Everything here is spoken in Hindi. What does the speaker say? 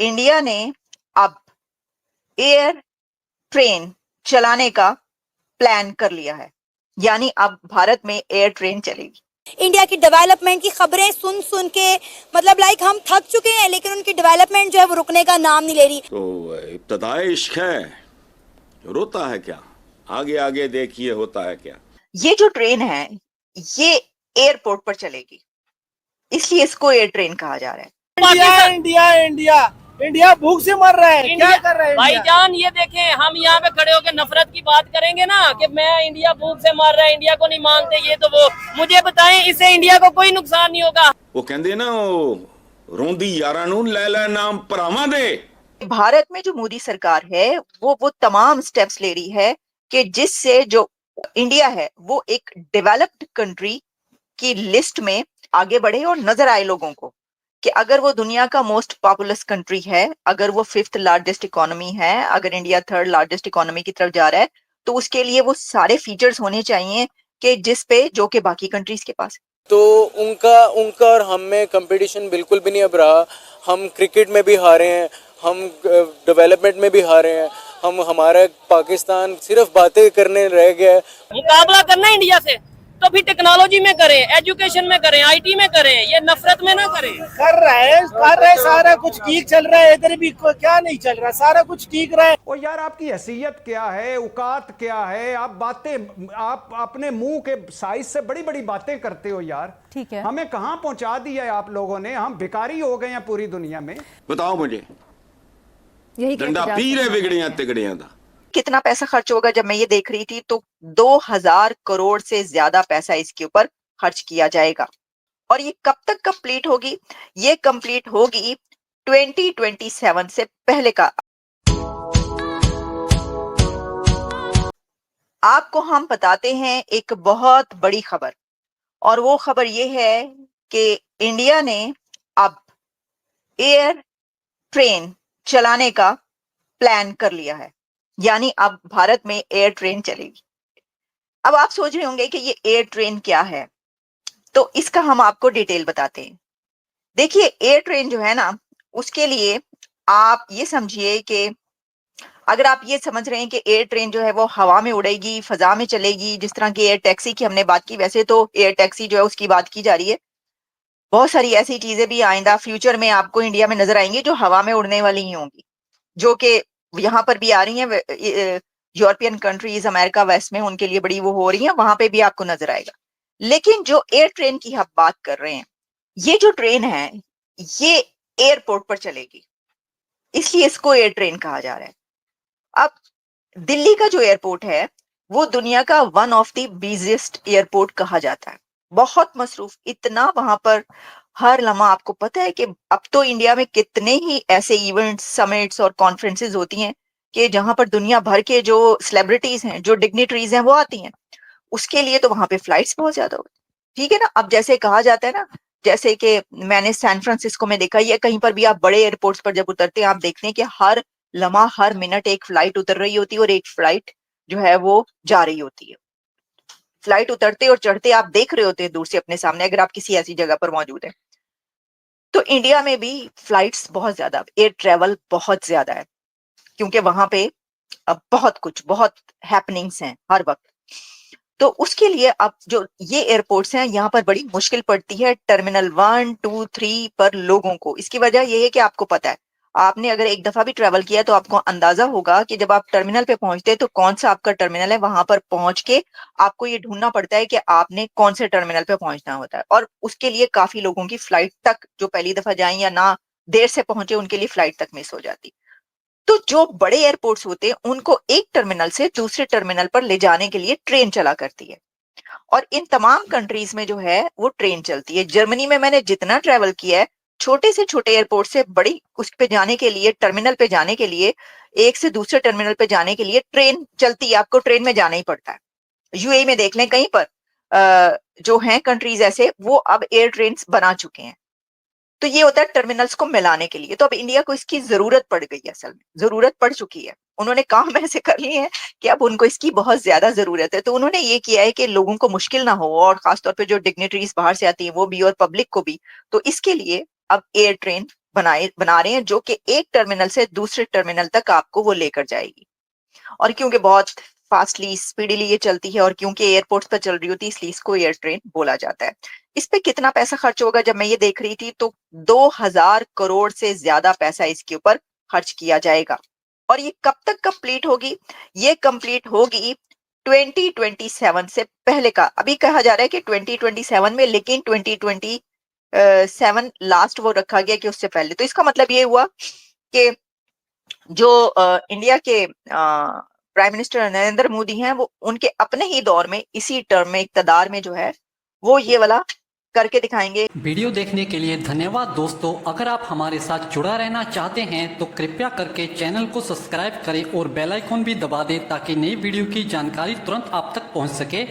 इंडिया ने अब एयर ट्रेन चलाने का प्लान कर लिया है, यानी अब भारत में एयर ट्रेन चलेगी। इंडिया की डेवलपमेंट की खबरें सुन सुन के मतलब लाइक हम थक चुके हैं, लेकिन उनकी डेवलपमेंट जो है वो रुकने का नाम नहीं ले रही। तो इब्तदाई इश्क है, रोता है क्या, आगे आगे देखिए होता है क्या। ये जो ट्रेन है ये एयरपोर्ट पर चलेगी, इसलिए इसको एयर ट्रेन कहा जा रहा है। इंडिया इंडिया इंडिया इंडिया भूख से मर रहा है, क्या कर रहा है भाईजान? ये देखें, हम यहाँ पे खड़े होकर नफरत की बात करेंगे ना कि मैं इंडिया भूख से मर रहा है, इंडिया को नहीं मानते, ये तो वो मुझे बताएं, इससे इंडिया को कोई नुकसान नहीं होगा। वो कहते ना, वो रोंदी यारा नू ले ले नाम परावा दे। भारत में जो मोदी सरकार है वो तमाम स्टेप्स ले रही है कि जिससे जो इंडिया है वो एक डेवलप्ड कंट्री की लिस्ट में आगे बढ़े और नजर आए लोगों को कि अगर वो दुनिया का मोस्ट पॉपुलस कंट्री है, अगर वो 5th लार्जेस्ट इकोनॉमी है, अगर इंडिया 3rd लार्जेस्ट इकोनॉमी की तरफ जा रहा है, तो उसके लिए वो सारे फीचर्स होने चाहिए कि जिस पे जो कि बाकी कंट्रीज के पास। तो उनका और हम में कंपटीशन बिल्कुल भी नहीं अब रहा। हम क्रिकेट में भी हारे हैं, हम डेवलपमेंट में भी हारे हैं, हमारा पाकिस्तान सिर्फ बातें करने रह गया है। मुकाबला करना इंडिया से तो फिर टेक्नोलॉजी में करें, एजुकेशन में करें, आईटी में करें, ये नफरत में ना करें। कर रहा है सारा कुछ ठीक चल रहा है, इधर भी क्या नहीं चल रहा, सारा कुछ ठीक रहा है। और यार आपकी हैसियत क्या है, औकात क्या है, आप अपने मुंह के साइज से बड़ी बड़ी बातें करते हो यार। ठीक है, हमें कहां पहुंचा दिया है आप लोगों ने, हम भिखारी हो गए हैं पूरी दुनिया में। बताओ मुझे, यही डंडा पी रहे बिगड़िया तिगड़िया दा कितना पैसा खर्च होगा? जब मैं ये देख रही थी तो 2000 करोड़ से ज्यादा पैसा इसके ऊपर खर्च किया जाएगा। और ये कब तक कंप्लीट होगी? ये कंप्लीट होगी 2027 से पहले का। आपको हम बताते हैं एक बहुत बड़ी खबर, और वो खबर ये है कि इंडिया ने अब एयर ट्रेन चलाने का प्लान कर लिया है, यानी अब भारत में एयर ट्रेन चलेगी। अब आप सोच रहे होंगे कि ये एयर ट्रेन क्या है, तो इसका हम आपको डिटेल बताते हैं। देखिए, एयर ट्रेन जो है ना, उसके लिए आप ये समझिए कि अगर आप ये समझ रहे हैं कि एयर ट्रेन जो है वो हवा में उड़ेगी, फजा में चलेगी, जिस तरह की एयर टैक्सी की हमने बात की, वैसे तो एयर टैक्सी जो है उसकी बात की जा रही है। बहुत सारी ऐसी चीजें भी आइंदा फ्यूचर में आपको इंडिया में नजर आएंगी जो हवा में उड़ने वाली ही होंगी, जो कि यहाँ पर भी आ रही हैं। यूरोपियन कंट्रीज, अमेरिका, वेस्ट में उनके लिए बड़ी वो हो रही है, वहां पे भी आपको नजर आएगा। लेकिन जो एयर ट्रेन की हम बात कर रहे हैं, ये जो ट्रेन है ये एयरपोर्ट पर चलेगी, इसलिए इसको एयर ट्रेन कहा जा रहा है। अब दिल्ली का जो एयरपोर्ट है वो दुनिया का one of the busiest airport कहा जाता है, बहुत मसरूफ, इतना वहां पर हर लम्हा। आपको पता है कि अब तो इंडिया में कितने ही ऐसे इवेंट्स, समिट्स और कॉन्फ्रेंसेस होती हैं कि जहां पर दुनिया भर के जो सेलिब्रिटीज हैं, जो डिग्निटरीज हैं, वो आती हैं। उसके लिए तो वहां पे फ्लाइट्स बहुत ज्यादा होती, ठीक है ना। अब जैसे कहा जाता है ना, जैसे कि मैंने सैन फ्रांसिस्को में देखा, या कहीं पर भी आप बड़े एयरपोर्ट्स पर जब उतरते हैं, आप देखते हैं कि हर लम्हा, हर मिनट एक फ्लाइट उतर रही होती है और एक फ्लाइट जो है वो जा रही होती है। फ्लाइट उतरते और चढ़ते आप देख रहे होते हैं दूर से अपने सामने, अगर आप किसी ऐसी जगह पर मौजूद है। तो इंडिया में भी फ्लाइट्स बहुत ज्यादा, एयर ट्रेवल बहुत ज्यादा है, क्योंकि वहां पे अब बहुत हैपनिंग्स हैं हर वक्त। तो उसके लिए अब जो ये एयरपोर्ट्स हैं, यहाँ पर बड़ी मुश्किल पड़ती है टर्मिनल 1, 2, 3 पर लोगों को। इसकी वजह ये है कि आपको पता है, आपने अगर एक दफा भी ट्रेवल किया तो आपको अंदाजा होगा कि जब आप टर्मिनल पे पहुंचते हैं तो कौन सा आपका टर्मिनल है, वहां पर पहुंच के आपको ये ढूंढना पड़ता है कि आपने कौन से टर्मिनल पे पहुंचना होता है। और उसके लिए काफी लोगों की फ्लाइट तक, जो पहली दफा जाए या ना देर से पहुंचे, उनके लिए फ्लाइट तक मिस हो जाती। तो जो बड़े एयरपोर्ट्स होते हैं उनको एक टर्मिनल से दूसरे टर्मिनल पर ले जाने के लिए ट्रेन चला करती है, और इन तमाम कंट्रीज में जो है वो ट्रेन चलती है। जर्मनी में मैंने जितना ट्रेवल किया है, छोटे से छोटे एयरपोर्ट से बड़ी उस पे जाने के लिए, टर्मिनल पे जाने के लिए, एक से दूसरे टर्मिनल पे जाने के लिए ट्रेन चलती है, आपको ट्रेन में जाना ही पड़ता है। यूएई में देख लें, कहीं पर जो हैं कंट्रीज ऐसे, वो अब एयर ट्रेन बना चुके हैं। तो ये होता है टर्मिनल्स को मिलाने के लिए। तो अब इंडिया को इसकी जरूरत पड़ गई है, असल में जरूरत पड़ चुकी है। उन्होंने काम ऐसे कर लिए हैं कि अब उनको इसकी बहुत ज्यादा जरूरत है। तो उन्होंने ये किया है कि लोगों को मुश्किल ना हो, और खासतौर पे जो डिग्निटरीज बाहर से आती हैं वो भी, और पब्लिक को भी। तो इसके लिए अब एयर ट्रेन बना रहे हैं जो कि एक टर्मिनल से दूसरे टर्मिनल तक आपको वो लेकर जाएगी। और क्योंकि बहुत फास्टली स्पीडीली ये चलती है और क्योंकि एयरपोर्ट्स पर चल रही होती है इसलिए इसको एयर ट्रेन बोला जाता है। इस पे कितना पैसा खर्च होगा, जब मैं ये देख रही थी तो 2000 करोड़ से ज्यादा पैसा इसके ऊपर खर्च किया जाएगा। और ये कब तक कंप्लीट होगी? ये कंप्लीट होगी 2027 से पहले का। अभी कहा जा रहा है कि 2027 में, लेकिन 2027 लास्ट वो रखा गया कि उससे पहले। तो इसका मतलब ये हुआ कि जो इंडिया के प्राइम मिनिस्टर नरेंद्र मोदी हैं वो उनके अपने ही दौर में इसी टर्म में इक्तदार में जो है वो ये वाला करके दिखाएंगे। वीडियो देखने के लिए धन्यवाद दोस्तों। अगर आप हमारे साथ जुड़ा रहना चाहते हैं तो कृपया करके चैनल को सब्सक्राइब करें और बेल आइकन भी दबा दें ताकि नई वीडियो की जानकारी तुरंत आप तक पहुंच सके।